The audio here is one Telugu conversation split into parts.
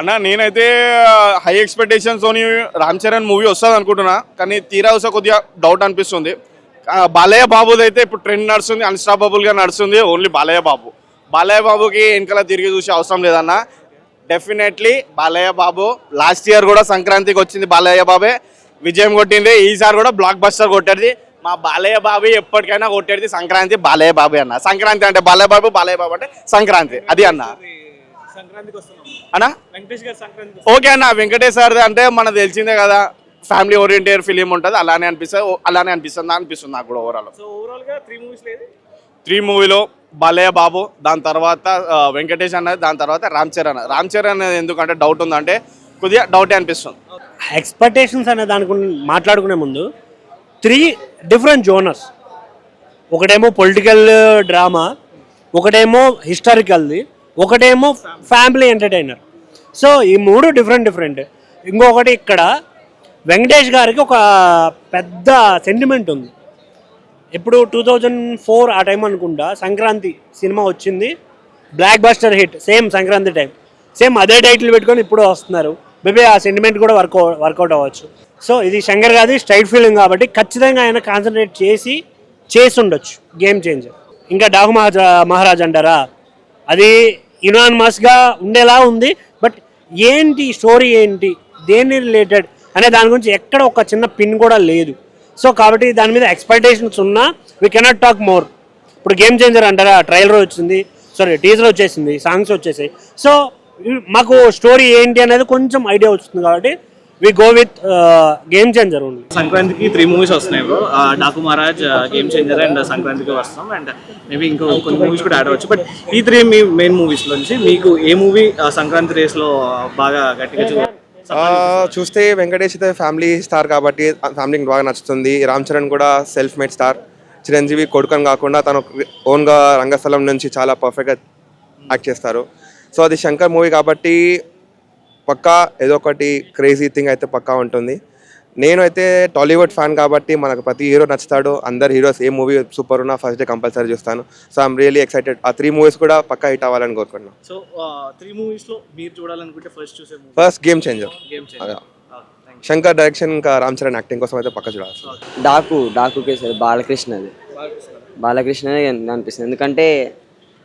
అన్న నేనైతే హై ఎక్స్పెక్టేషన్స్ తోని రామ్ చరణ్ మూవీ వస్తుంది అనుకుంటున్నా, కానీ తీరా వస్తే కొద్దిగా డౌట్ అనిపిస్తుంది. బాలయ్య బాబుది అయితే ఇప్పుడు ట్రెండ్ నడుస్తుంది, అన్స్టాపబుల్ గా నడుస్తుంది. ఓన్లీ బాలయ్య బాబుకి వెనకాల తిరిగి చూసే అవసరం లేదన్న. Definitely Balayya Babu last year కూడా సంక్రాంతికి వచ్చింది, బాలయ్య బాబే విజయం కొట్టింది. ఈసారి కూడా బ్లాక్ బస్టర్ కొట్టేది మా బాలయ్య బాబు. ఎప్పటికైనా కొట్టేది సంక్రాంతి బాలయ్య బాబే అన్న. సంక్రాంతి అంటే బాలయ్య బాబు అంటే సంక్రాంతి, అది అన్న. అన్నా ఓకే అన్న, వెంకటేష్ సార్ అంటే మనకు తెలిసిందే కదా, ఫ్యామిలీ ఓరియంటెడ్ ఫిలిం ఉంటుంది, అలానే అనిపిస్తుంది నాకు కూడా. ఓవరాల్ గా 3 మూవీలో బాలయ్య బాబు, దాని తర్వాత వెంకటేష్ అన్నది, దాని తర్వాత రామ్ చరణ్ ఎందుకంటే డౌట్ ఉందంటే కొద్దిగా డౌటే అనిపిస్తుంది. ఎక్స్పెక్టేషన్స్ అనే దానికి మాట్లాడుకునే ముందు 3 డిఫరెంట్ జోనర్స్. ఒకటేమో పొలిటికల్ డ్రామా, ఒకటేమో హిస్టారికల్ది, ఒకటేమో ఫ్యామిలీ ఎంటర్టైనర్. సో ఈ 3 డిఫరెంట్. ఇంకొకటి ఇక్కడ వెంకటేష్ గారికి ఒక పెద్ద సెంటిమెంట్ ఉంది. ఇప్పుడు 2004 ఆ టైం అనుకుంటా సంక్రాంతి సినిమా వచ్చింది, block buster hit. Same Sankranti time, same అదే టైటిల్ పెట్టుకొని ఇప్పుడు వస్తున్నారు. మేబీ ఆ సెంటిమెంట్ కూడా వర్కౌట్ అవ్వచ్చు. సో ఇది శంకర్ గారి స్ట్రైట్ ఫీలింగ్ కాబట్టి ఖచ్చితంగా ఆయన కాన్సన్ట్రేట్ చేసి ఉండొచ్చు. Game changer. ఇంకా డాకు మహారాజ్ అంటారా, అది యునానిమస్గా ఉండేలా ఉంది. బట్ ఏంటి స్టోరీ, ఏంటి దేన్ని రిలేటెడ్ అనే దాని గురించి ఎక్కడ ఒక చిన్న పిన్ కూడా లేదు. సో కాబట్టి దాని మీద ఎక్స్పెక్టేషన్స్ ఉన్నా వీ కెనాట్ టాక్ మోర్. ఇప్పుడు గేమ్ చేంజర్ అంటారా, ట్రైలర్ వచ్చింది, టీజర్ వచ్చేసింది, సాంగ్స్ వచ్చేసాయి. సో మాకు స్టోరీ ఏంటి అనేది కొంచెం ఐడియా వస్తుంది కాబట్టి we go with game changer only. సంక్రాంతికి 3 మూవీస్ వస్తున్నాయి bro. Daaku Maharaaj, game changer and Sankranthiki Vastham. And maybe ఇంకో కొన్ని మూవీస్ కూడా యాడ్ అవ్వచ్చు. బట్ ఈ 3 మెయిన్ మూవీస్ నుంచి మీకు ఏ మూవీ సంక్రాంతి రేస్ లో బాగా గట్టిగా చూస్తే వెంకటేష్ అయితే ఫ్యామిలీ స్టార్ కాబట్టి ఫ్యామిలీకి బాగా నచ్చుతుంది. రామ్ చరణ్ కూడా సెల్ఫ్ మేడ్ స్టార్. చిరంజీవి కొడుకని కాకుండా తను ఓన్గా రంగస్థలం నుంచి చాలా పర్ఫెక్ట్గా యాక్ట్ చేస్తారు. సో అది శంకర్ మూవీ కాబట్టి పక్కా ఏదో ఒకటి క్రేజీ థింగ్ అయితే పక్కా ఉంటుంది. నేను అయితే టాలీవుడ్ ఫ్యాన్ కాబట్టి మనకు ప్రతి హీరో నచ్చుతాడు. అందరు హీరోస్ ఏ మూవీ సూపర్ ఉన్నా ఫస్ట్ డే కంపల్సరీ చూస్తాను. So I'm really excited. ఆ 3 మూవీస్ కూడా పక్కా హిట్ అవ్వాలని కోరుకుంటున్నాను. సో 3 మూవీస్ లో మీరు చూడాలనుకుంటే first game changer. Shankar direction ఇంకా రామ్ చరణ్ యాక్టింగ్ కోసం అయితే పక్కా చూడాలి. డాకుకే సార్ బాలకృష్ణనే అనిపిస్తుంది. ఎందుకంటే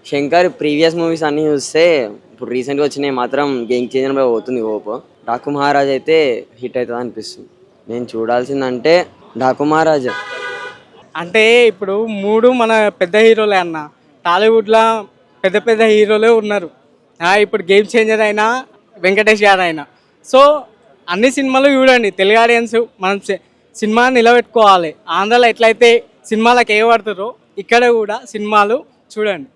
శంకర్ ప్రీవియస్ మూవీస్ అన్నీ చూస్తే ఇప్పుడు రీసెంట్గా వచ్చినాయి మాత్రం గేమ్ చేంజర్ పోతుంది హోప్. డాకు మహారాజ్ అయితే హిట్ అవుతుంది అనిపిస్తుంది. నేను చూడాల్సిందంటే డాకు మహారాజ్. అంటే ఇప్పుడు 3 మన పెద్ద హీరోలే అన్న. టాలీవుడ్లో పెద్ద హీరోలే ఉన్నారు. ఇప్పుడు గేమ్ చేంజర్ అయినా వెంకటేష్ గారు అయినా. సో అన్ని సినిమాలు చూడండి. తెలుగు ఆడియన్స్ మనం సినిమా నిలబెట్టుకోవాలి. ఆంధ్రాలో ఎట్లయితే సినిమాలకు ఏ పడుతారో ఇక్కడ కూడా సినిమాలు చూడండి.